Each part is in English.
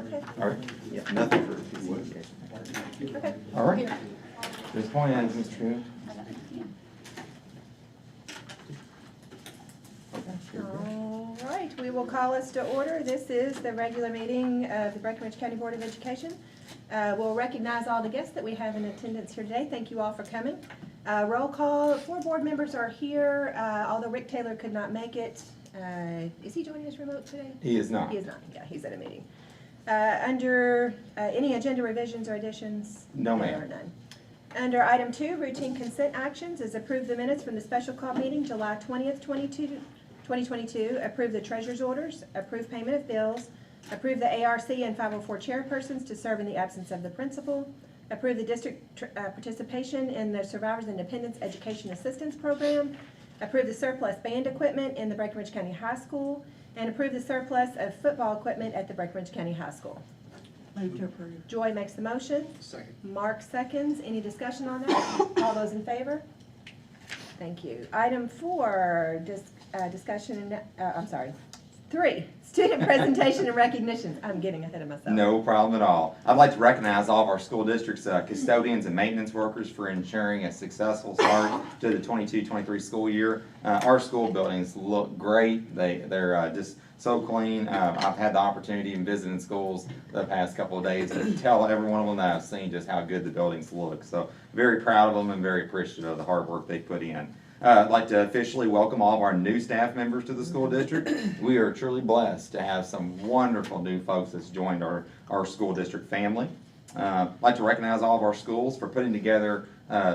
Okay. All right. Yeah, nothing for PCA. Okay. All right. Ms. Poyans, Mr. Coon. All right, we will call us to order. This is the regular meeting of the Breckinridge County Board of Education. We'll recognize all the guests that we have in attendance here today. Thank you all for coming. Roll call, 4 board members are here, although Rick Taylor could not make it. Is he joining us remote today? He is not. He is not, yeah, he's at a meeting. Under any agenda revisions or additions? No, ma'am. There are none. Under item 2, routine consent actions, is approve the minutes from the special call meeting July 20th, 2022, approve the treasurer's orders, approve payment of bills, approve the ARC and 504 chairpersons to serve in the absence of the principal, approve the district participation in the Survivors Independence Education Assistance Program, approve the surplus band equipment in the Breckinridge County High School, and approve the surplus of football equipment at the Breckinridge County High School. Move to approve. Joy makes the motion. Second. Mark seconds. Any discussion on that? All those in favor? Thank you. Item 4, discussion, I'm sorry, 3, student presentation and recognitions. I'm getting ahead of myself. No problem at all. I'd like to recognize all of our school district's custodians and maintenance workers for ensuring a successful start to the 22-23 school year. Our school buildings look great. They're just so clean. I've had the opportunity in visiting schools the past couple of days to tell every one of them that I've seen just how good the buildings look. So very proud of them and very appreciative of the hard work they put in. I'd like to officially welcome all of our new staff members to the school district. We are truly blessed to have some wonderful new folks that's joined our school district family. I'd like to recognize all of our schools for putting together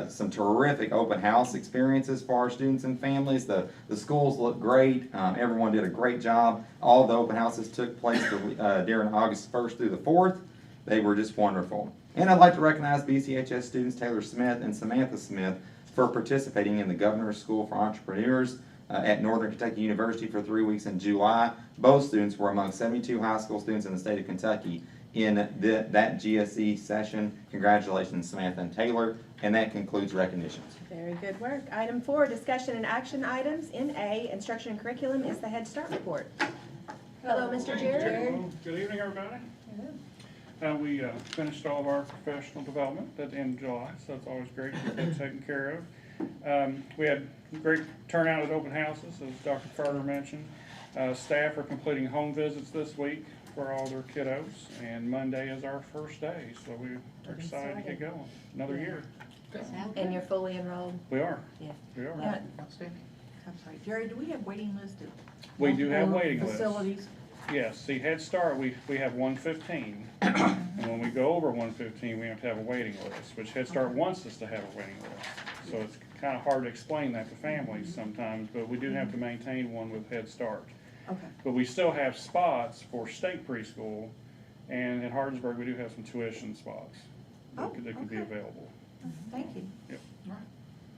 some terrific open house experiences for our students and families. The schools look great. Everyone did a great job. All the open houses took place during August 1st through the 4th. They were just wonderful. And I'd like to recognize BCHS students Taylor Smith and Samantha Smith for participating in the Governor's School for Entrepreneurs at Northern Kentucky University for 3 weeks in July. Both students were among 72 high school students in the state of Kentucky in that GSE session. Congratulations, Samantha and Taylor. And that concludes recognitions. Very good work. Item 4, discussion and action items. In A, instruction and curriculum is the Head Start report. Hello, Mr. Jared. Good evening, everybody. We finished all of our professional development at the end of July, so it's always great to get that taken care of. We had great turnout at open houses, as Dr. Carter mentioned. Staff are completing home visits this week for all their kiddos, and Monday is our first day, so we're excited to get going. Another year. And you're fully enrolled? We are. Yeah. We are. Yeah. I'm sorry, Jerry, do we have waiting lists at We do have waiting lists. facilities? Yes, see, Head Start, we have 115, and when we go over 115, we have to have a waiting list, which Head Start wants us to have a waiting list. So it's kind of hard to explain that to families sometimes, but we do have to maintain one with Head Start. Okay. But we still have spots for state preschool, and in Hardinsburg, we do have some tuition spots that could be okay. available. Thank you. Yep.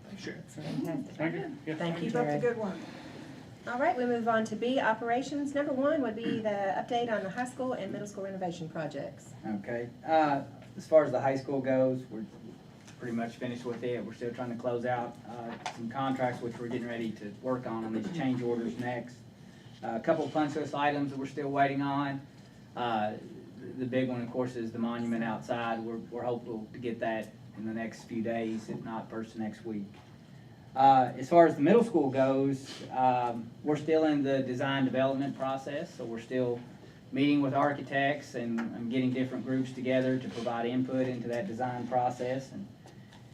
Thanks, Sharon. Fantastic. Thank you. Yeah. Thank you, Keep up the Jared. good work. All right, we move on to B, operations. Number 1 would be the update on the high school and middle school renovation projects. Okay, as far as the high school goes, we're pretty much finished with it. We're still trying to close out some contracts, which we're getting ready to work on these change orders next. A couple of punch list items that we're still waiting on. The big one, of course, is the monument outside. We're hopeful to get that in the next few days, if not first next week. As far as the middle school goes, we're still in the design development process, so we're still meeting with architects and getting different groups together to provide input into that design process. And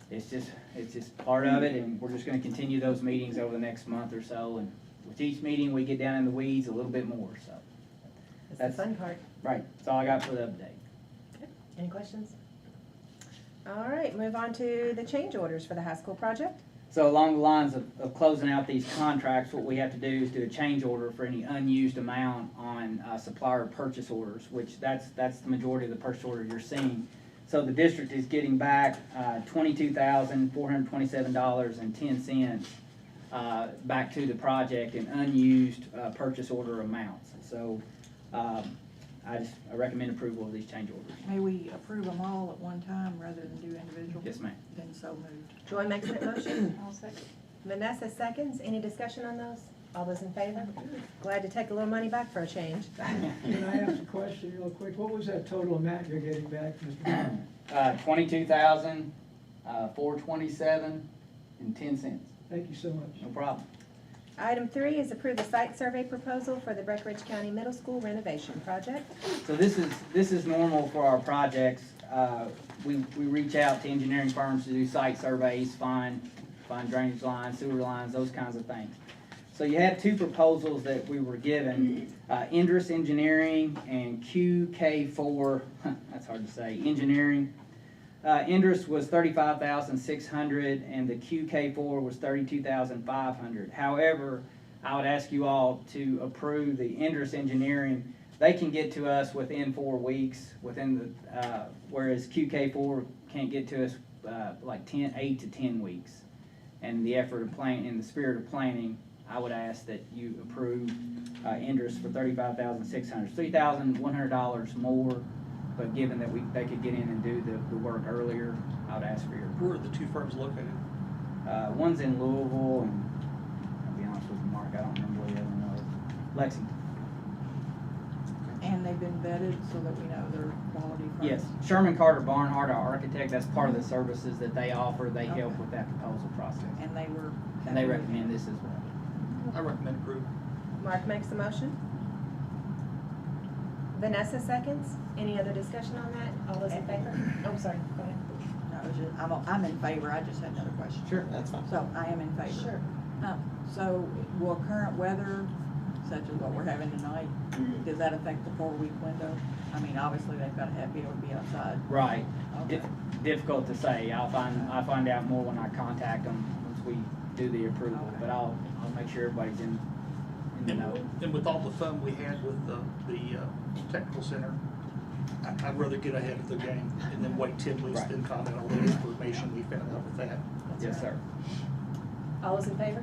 it's just part of it, and we're just going to continue those meetings over the next month or so. And with each meeting, we get down in the weeds a little bit more. So That's the fun part. right, that's all I got for the update. Okay. Any questions? All right, move on to the change orders for the high school project. So along the lines of closing out these contracts, what we have to do is do a change order for any unused amount on supplier purchase orders, which that's the majority of the purchase order you're seeing. So the district is getting back $22,427.10 back to the project in unused purchase order amounts. So I recommend approval of these change orders. May we approve them all at one time rather than do individual? Yes, ma'am. Then so moved. Joy makes that motion. I'll second. Vanessa seconds. Any discussion on those? All those in favor? Glad to take a little money back for a change. Can I ask a question real quick? What was that total amount you're getting back, Mr. Brown? 22,000, 427 and 10 cents. Thank you so much. No problem. Item 3 is approve the site survey proposal for the Breckinridge County Middle School renovation project. So this is normal for our projects. We reach out to engineering firms to do site surveys, find drainage lines, sewer lines, those kinds of things. So you had two proposals that we were given, Indris Engineering and QK4, that's hard to say, Engineering. Indris was $35,600 and the QK4 was $32,500. However, I would ask you all to approve the Indris Engineering. They can get to us within 4 weeks, whereas QK4 can't get to us like 8 to 10 weeks. And the spirit of planning, I would ask that you approve Indris for $35,600, $3,100 more. But given that they could get in and do the work earlier, I would ask for your approval. Where are the two firms located? One's in Louisville, and I'll be honest with you, Mark, I don't remember where the other one was. Lexington. And they've been vetted so that we know they're quality firms? Yes, Sherman Carter Barnhart, our architect, that's part of the services that they offer. They help with that proposal process. And they were. And they recommend this as well. I recommend approval. Mark makes the motion. Vanessa seconds. Any other discussion on that? All those in favor? Oh, sorry, go ahead. No, it was just, I'm in favor, I just had another question. Sure. That's fine. So I am in favor. Sure. So will current weather, such as what we're having tonight, does that affect the 4-week window? I mean, obviously they've got to be able to be outside. Right. Okay. Difficult to say. I'll find out more when I contact them once we do the approval. Okay. But I'll make sure everybody's in the know. And with all the fun we had with the technical center, I'd rather get ahead of the game and then wait 10 weeks Right. than comment on the information we found out with that. Yes, sir. All those in favor?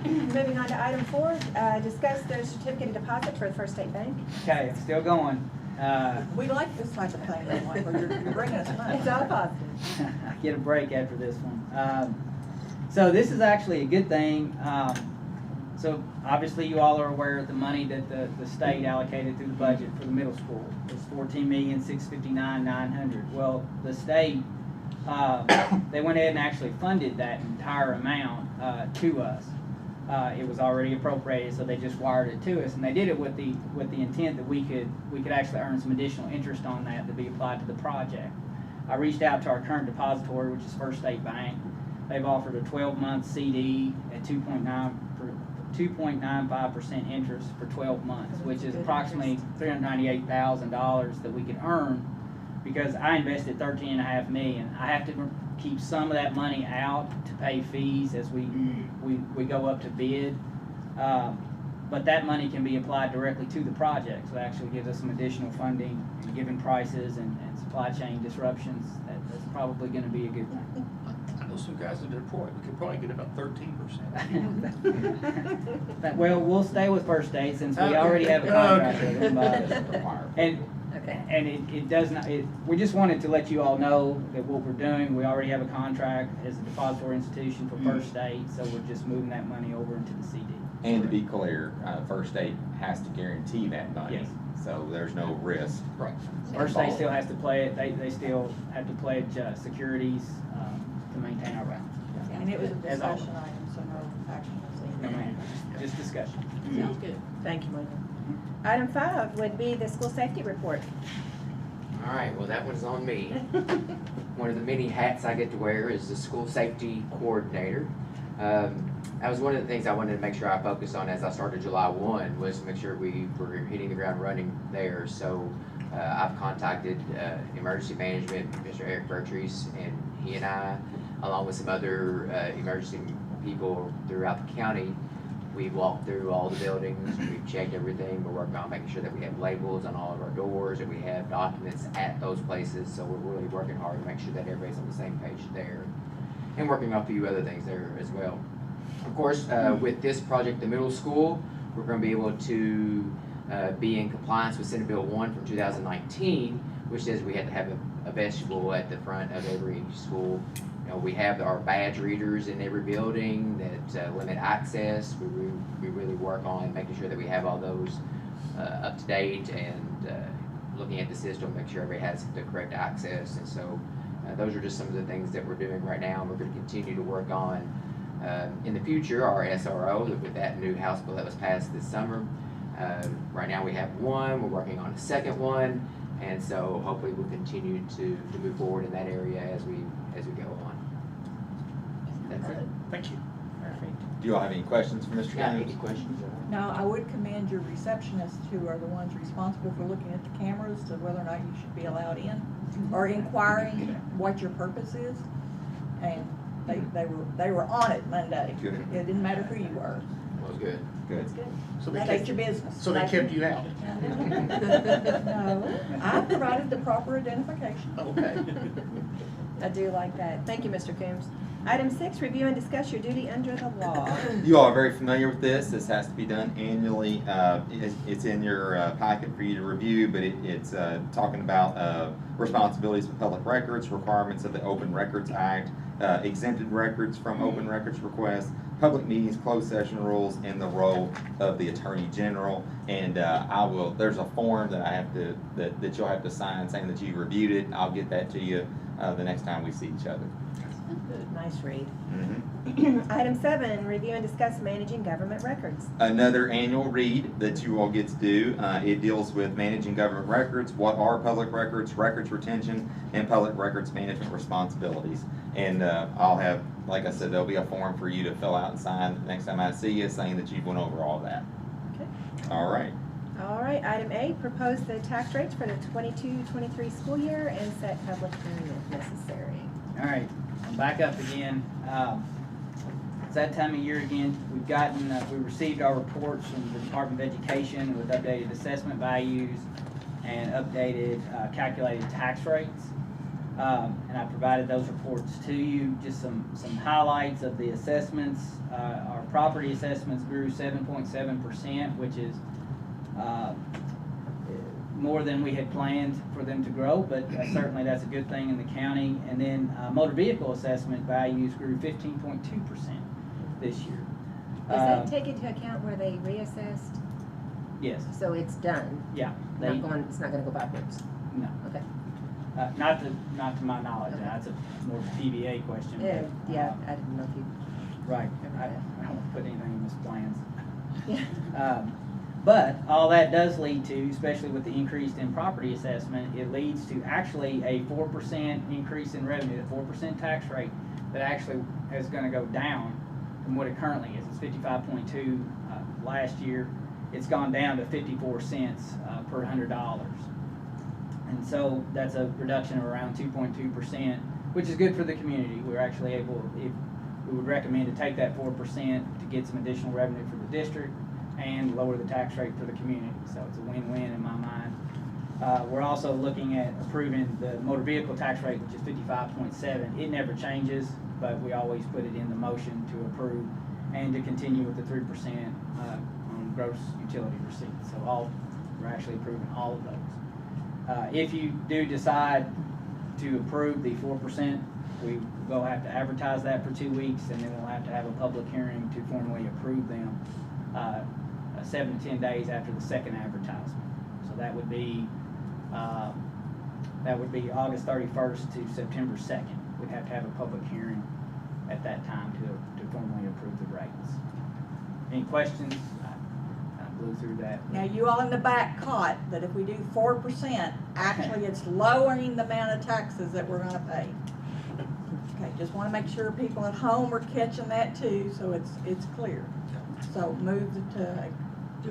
Moving on to item 4, discuss the certificate of deposit for the First State Bank. Okay, it's still going. We like this type of thing, like where you're bringing us money. It's all positive. I get a break after this one. So this is actually a good thing. So obviously you all are aware of the money that the state allocated through the budget for the middle school. It's $14,659,900. Well, the state, they went ahead and actually funded that entire amount to us. It was already appropriated, so they just wired it to us, and they did it with the intent that we could actually earn some additional interest on that to be applied to the project. I reached out to our current depository, which is First State Bank. They've offered a 12-month CD at 2.95% interest for 12 months, which is approximately $398,000 that we could earn, because I invested $13.5 million. I have to keep some of that money out to pay fees as we go up to bid. But that money can be applied directly to the project, so it actually gives us some additional funding, and given prices and supply chain disruptions, that's probably gonna be a good thing. I know some guys in Detroit, we could probably get about 13%. Well, we'll stay with First State since we already have a contract with them. And it does not, we just wanted to let you all know that what we're doing, we already have a contract as a depository institution for First State, so we're just moving that money over into the CD. And to be clear, First State has to guarantee that money. Yes. So there's no risk. Right. First State still has to play it, they still have to pledge securities to maintain our balance. And it was a As always. discussion item, so no action was No, taken. ma'am, just discussion. Sounds good. Thank you, Michael. Item 5 would be the school safety report. All right, well, that one's on me. One of the many hats I get to wear is the school safety coordinator. That was one of the things I wanted to make sure I focused on as I started July 1, was to make sure we were hitting the ground running there. So I've contacted emergency management, Mr. Eric Bertries, and he and I, along with some other emergency people throughout the county, we've walked through all the buildings, we've checked everything, we're working on making sure that we have labels on all of our doors, and we have documents at those places, so we're really working hard to make sure that everybody's on the same page there. And working on a few other things there as well. Of course, with this project, the middle school, we're going to be able to be in compliance with Senate Bill 1 from 2019, which says we have to have a vegetable at the front of every school You know, we have our badge readers in every building that limit access. We really work on making sure that we have all those up to date and looking at the system, make sure everybody has the correct access. And so those are just some of the things that we're doing right now, and we're going to continue to work on in the future our SRO with that new House bill that was passed this summer. Right now we have one, we're working on a second one, and so hopefully we'll continue to move forward in that area as we go on. That's it. Thank you. Perfect. Do you all have any questions for Mr. Yeah, any Combs? questions? Now, I would commend your receptionists who are the ones responsible for looking at the cameras to whether or not you should be allowed in, or inquiring what your purpose is. And they were on it Monday. Good. It didn't matter who you were. That was good. Good. That's good. So they That kept, ain't your business. so they kept you out? No, I provided the proper identification. Okay. I do like that. Thank you, Mr. Coombs. Item 6, review and discuss your duty under the law. You all are very familiar with this. This has to be done annually. It's in your packet for you to review, but it's talking about responsibilities for public records, requirements of the Open Records Act, exempted records from open records requests, public meetings, closed session rules, and the role of the Attorney General. And there's a form that I have to, that you'll have to sign saying that you reviewed it. I'll get that to you the next time we see each other. Nice read. Mhm. Item 7, review and discuss managing government records. Another annual read that you all get to do. It deals with managing government records, what are public records, records retention, and public records management responsibilities. And I'll have, like I said, there'll be a form for you to fill out and sign the next time I see you, saying that you've went over all that. Okay. All right. All right, item 8, propose the tax rates for the 22-23 school year and set public hearing if necessary. All right, I'm back up again. It's that time of year again. We've gotten, we received our reports from the Department of Education with updated assessment values and updated calculated tax rates. And I provided those reports to you. Just some highlights of the assessments. Our property assessments grew 7.7%, which is more than we had planned for them to grow, but certainly that's a good thing in the county. And then motor vehicle assessment values grew 15.2% this year. Does that take into account where they reassessed? Yes, So it's done? yeah. It's not gonna go backwards? No, Okay. not to my knowledge. Okay. That's a more PBA question. Yeah, but, yeah, I didn't know if you. Right. I don't put anything in this plans. Yeah. But all that does lead to, especially with the increase in property assessment, it leads to actually a 4% increase in revenue, the 4% tax rate that actually is gonna go down from what it currently is. It's 55.2 last year. It's gone down to 54 cents per $100. And so that's a reduction of around 2.2%, which is good for the community. We're actually able, if we would recommend to take that 4% to get some additional revenue for the district and lower the tax rate for the community. So it's a win-win in my mind. We're also looking at approving the motor vehicle tax rate, which is 55.7. It never changes, but we always put it in the motion to approve and to continue with the 3% on gross utility receipts. So we're actually approving all of those. If you do decide to approve the 4%, we will have to advertise that for 2 weeks, and then we'll have to have a public hearing to formally approve them 7 to 10 days after the second advertisement. So that would be August 31st to September 2nd. We'd have to have a public hearing at that time to formally approve the rates. Any questions? I blew through that. Now, you all in the back caught that if we do 4%, actually it's lowering the amount of taxes that we're gonna pay. Okay, just wanna make sure people at home are catching that too, so it's clear. So move to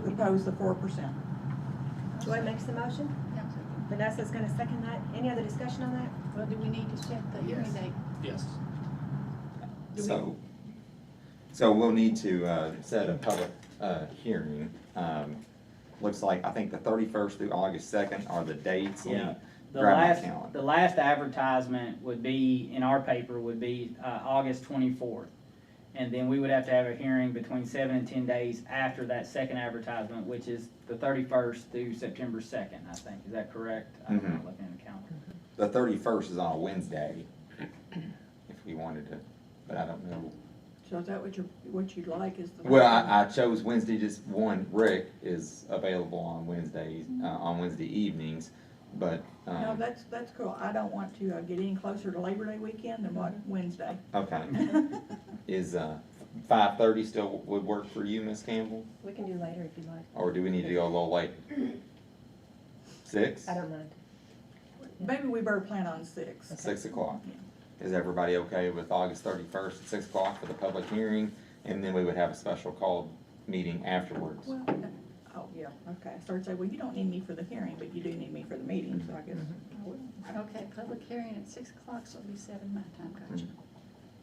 propose the 4%. Joy makes the motion. Vanessa's gonna second that. Any other discussion on that? Well, do we need to set the hearing date? Yes. So we'll need to set a public hearing. Looks like, I think the 31st through August 2nd are the dates. Let me Yeah. grab my calendar. The last advertisement would be, in our paper, would be August 24th. And then we would have to have a hearing between 7 and 10 days after that second advertisement, which is the 31st through September 2nd, I think. Is that correct? I'm not looking at the calendar. The 31st is on a Wednesday, if we wanted to, but I don't know. So is that what you'd like is the? Well, I chose Wednesday, just one, Rick is available on Wednesdays, on Wednesday evenings, but, No, that's cool. I don't want to get any closer to Labor Day weekend than what Wednesday. okay. Is, 5:30 still would work for you, Miss Campbell? We can do later if you like. Or do we need to go a little late? 6? I don't mind. Maybe we better plan on 6. 6 o'clock. Is everybody okay with August 31st at 6 o'clock for the public hearing? And then we would have a special called meeting afterwards. Well, oh, yeah, okay. I started to say, well, you don't need me for the hearing, but you do need me for the meeting, so I guess. I will. Okay, public hearing at 6 o'clock, so it'll be 7 my time, gotcha.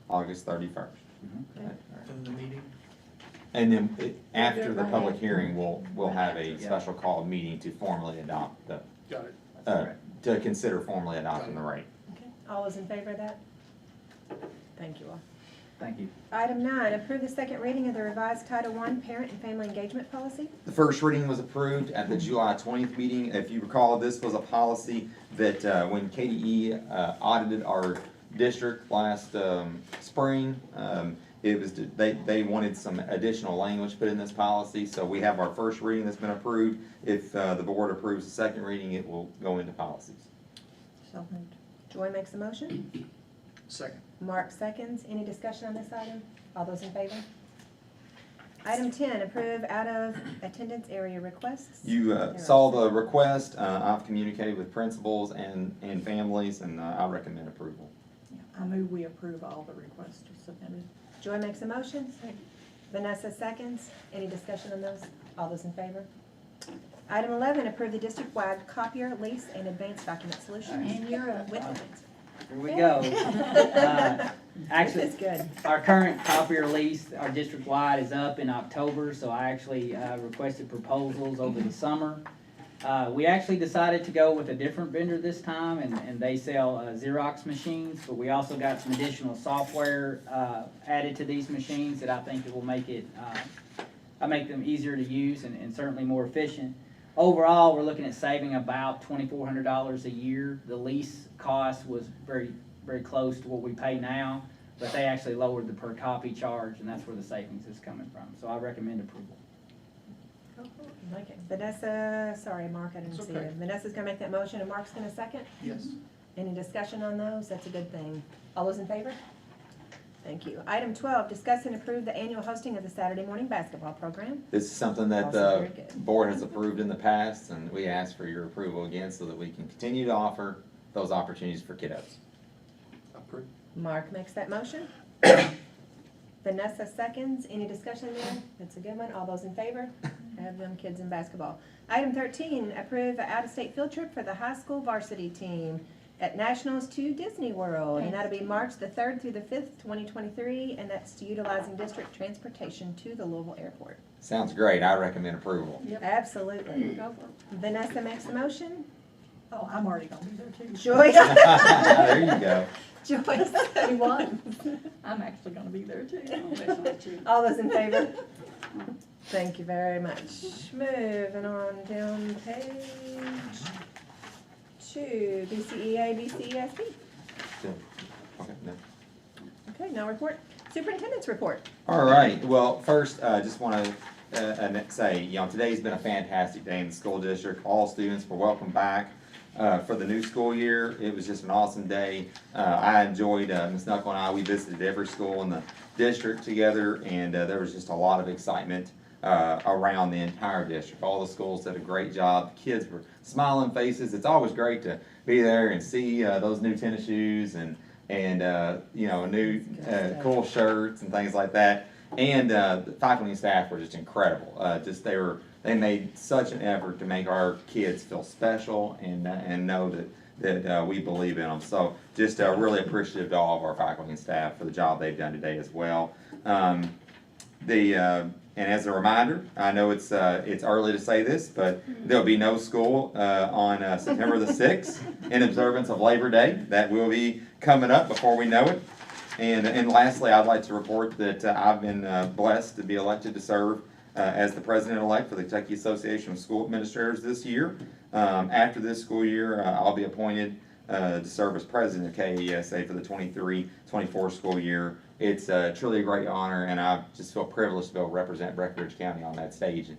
August 31st. Okay. And the meeting, And then after the Right. public hearing, we'll have a Yeah. special called meeting to formally adopt the, got it. to consider formally adopting the rate. Okay. All those in favor of that? Thank you all. Thank you. Item 9, approve the second reading of the revised Title I Parent and Family Engagement Policy. The first reading was approved at the July 20th meeting. If you recall, this was a policy that when KDE audited our district last spring, it was, they wanted some additional language put in this policy. So we have our first reading that's been approved. If the board approves the second reading, it will go into policies. So moved. Joy makes a motion. Second. Mark seconds. Any discussion on this item? All those in favor? Item 10, approve out of attendance area requests. You saw the request. I've communicated with principals and families, and I recommend approval. Yeah, I move we approve all the requests submitted. Joy makes a motion. Vanessa seconds. Any discussion on those? All those in favor? Item 11, approve the district-wide copier, lease, and advanced document solution. And you're up. With advance. Here we go. Actually, This is good. our current copier lease, our district-wide, is up in October, so I actually requested proposals over the summer. We actually decided to go with a different vendor this time, and they sell Xerox machines, but we also got some additional software added to these machines that I think it will make them easier to use and certainly more efficient. Overall, we're looking at saving about $2,400 a year. The lease cost was very, very close to what we pay now, but they actually lowered the per copy charge, and that's where the savings is coming from. So I recommend approval. Like it. Vanessa, sorry, Mark, I didn't It's see okay. it. Vanessa's gonna make that motion and Mark's gonna second. Yes. Any discussion on those? That's a good thing. All those in favor? Thank you. Item 12, discuss and approve the annual hosting of the Saturday morning basketball program. This is something that Also the very good. board has approved in the past, and we ask for your approval again so that we can continue to offer those opportunities for kiddos. Approved. Mark makes that motion. Vanessa seconds. Any discussion there? That's a good one. All those in favor? Have them kids in basketball. Item 13, approve an out-of-state field trip for the high school varsity team at Nationals to Disney World. And that'll be March the 3rd through the 5th, 2023, and that's utilizing district transportation to the Louisville Airport. Sounds great. I recommend approval. Absolutely. Go for it. Vanessa makes the motion. Oh, I'm already gonna be there too. Joyce. There you go. Joyce. You won. I'm actually gonna be there too. All those in favor? Thank you very much. Moving on down the page to BCEA, BCESB. Okay, no. Okay, no report. Superintendent's report. All right, well, first, just want to say, today's been a fantastic day in the school district. All students were welcome back for the new school year. It was just an awesome day. I enjoyed, Ms. Knuckle and I, we visited every school in the district together, and there was just a lot of excitement around the entire district. All the schools did a great job. The kids were smiling faces. It's always great to be there and see those new tennis shoes and new cool shirts and things like that. And the faculty and staff were just incredible. They made such an effort to make our kids feel special and know that we believe in them. So just really appreciative to all of our faculty and staff for the job they've done today as well. And as a reminder, I know it's early to say this, but there'll be no school on September the 6th in observance of Labor Day. That will be coming up before we know it. And lastly, I'd like to report that I've been blessed to be elected to serve as the president-elect for the Kentucky Association of School Administrators this year. After this school year, I'll be appointed to serve as president of KESA for the 23-24 school year. It's truly a great honor, and I just feel privileged to be able to represent Breckinridge County on that stage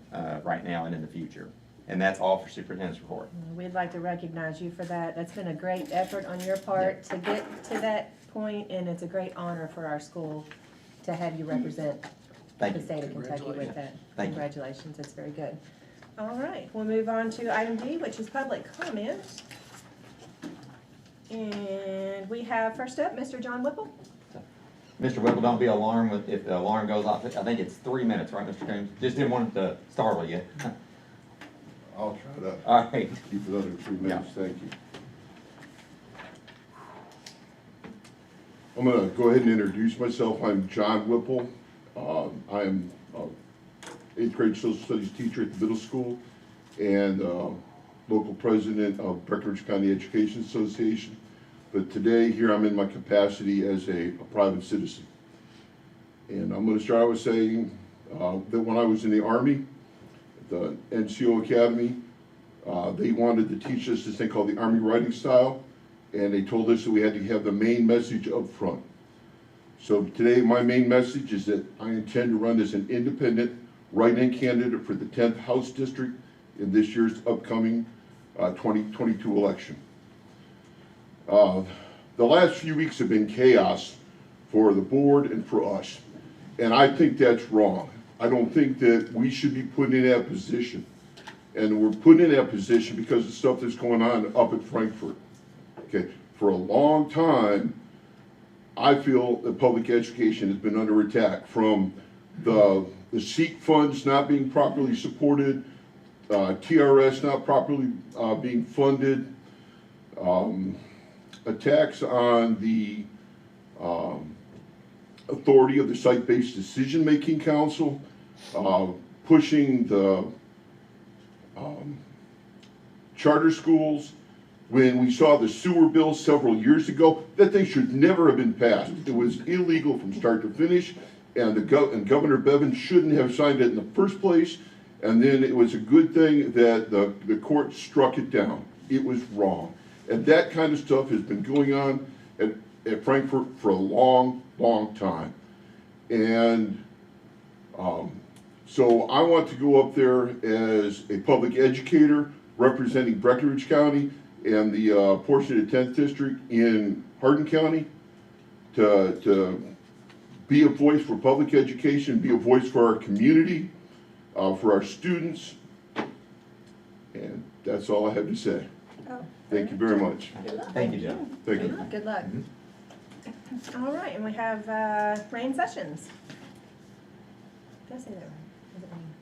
right now and in the future. And that's all for superintendent's report. We'd like to recognize you for that. That's been a great effort on your part to get to that point, and it's a great honor for our school to have you represent Thank the you. state of Kentucky with that. Thank you. Congratulations, it's very good. All right, we'll move on to item D, which is public comment. And we have first up, Mr. John Whipple. Mr. Whipple, don't be alarmed if the alarm goes off. I think it's 3 minutes, right, Mr. James? Just didn't want it to startle you. I'll try to All right. keep it under 3 minutes, thank you. I'm gonna go ahead and introduce myself. I'm John Whipple. I am an 8th grade social studies teacher at the middle school and local president of Breckinridge County Education Association. But today, here I'm in my capacity as a private citizen. And I'm gonna start with saying that when I was in the Army, the NCO Academy, they wanted to teach us this thing called the Army writing style, and they told us that we had to have the main message up front. So today, my main message is that I intend to run as an independent write-in candidate for the 10th House District in this year's upcoming 2022 election. The last few weeks have been chaos for the board and for us, and I think that's wrong. I don't think that we should be put in that position. And we're put in that position because of stuff that's going on up at Frankfurt. Okay, for a long time, I feel that public education has been under attack from the SEEK funds not being properly supported, TRS not properly being funded, attacks on the authority of the Site-Based Decision-Making Council, pushing the charter schools. When we saw the sewer bill several years ago, that thing should never have been passed. It was illegal from start to finish, and Governor Bevin shouldn't have signed it in the first place. And then it was a good thing that the court struck it down. It was wrong. And that kind of stuff has been going on at Frankfurt for a long, long time. And so I want to go up there as a public educator representing Breckinridge County and the portion of the 10th District in Hardin County to be a voice for public education, be a voice for our community, for our students. And that's all I have to say. Oh, Thank you very much. Thank you, John. Thank you. Good luck. All right, and we have Rain Sessions. Did I say that right? Is it Rain?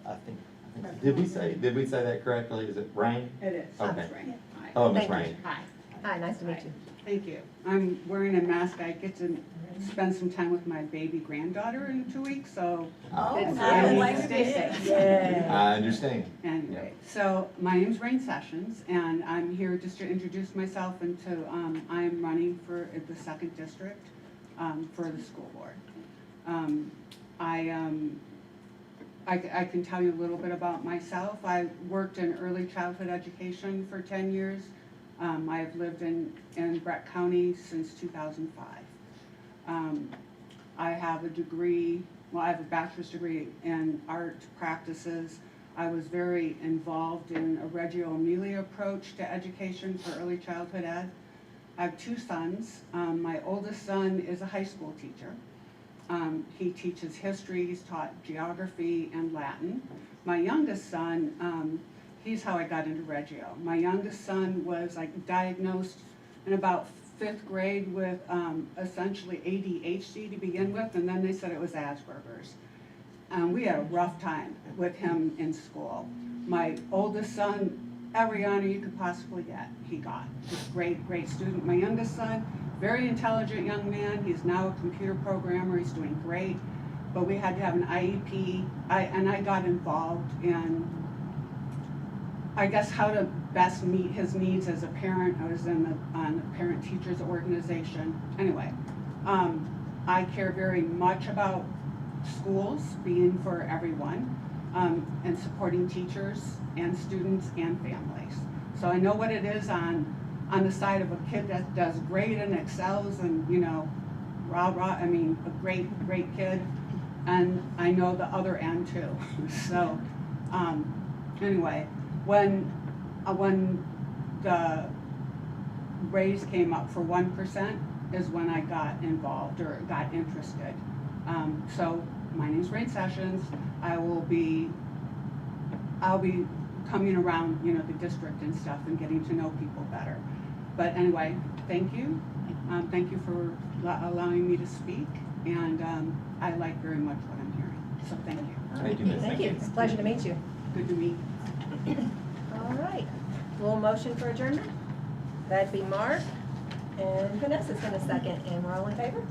I think did we say that correctly? Is it Rain? It is. Okay. That's right. Hi. Oh, Miss Thank you. Rain. Hi. Hi, nice to meet you. Thank you. I'm wearing a mask. I get to spend some time with my baby granddaughter in 2 weeks, so. Oh, it's nice. really stay safe. Yay. I understand. Anyway, so my name's Rain Sessions, and I'm here just to introduce myself and to, I'm running for the 2nd District for the school board. I can tell you a little bit about myself. I worked in early childhood education for 10 years. I have lived in Breck County since 2005. I have a degree, well, I have a bachelor's degree in art practices. I was very involved in a Reggio Emilia approach to education for early childhood ed. I have 2 sons. My oldest son is a high school teacher. He teaches history, he's taught geography and Latin. My youngest son, he's how I got into Reggio. My youngest son was diagnosed in about 5th grade with essentially ADHD to begin with, and then they said it was Asperger's. We had a rough time with him in school. My oldest son, every honor you could possibly get, he got. Just great, great student. My youngest son, very intelligent young man. He's now a computer programmer. He's doing great. But we had to have an IEP, and I got involved in, I guess, how to best meet his needs as a parent. I was on the parent-teachers organization. Anyway, I care very much about schools being for everyone, and supporting teachers and students and families. So I know what it is on on the side of a kid that does great and excels and, you know, I mean, a great kid. And I know the other end too. So, anyway, when the raise came up for 1% is when I got involved or got interested. So my name's Rain Sessions. I'll be coming around, you know, the district and stuff and getting to know people better. But anyway, thank you. Thank you for allowing me to speak, and I like very much what I'm hearing. So thank you. Thank you, Ms. Thank you. It's a pleasure to meet you. Good to meet you. All right. We'll motion for adjournment. That'd be Mark, and Vanessa's gonna second, and we're all in favor?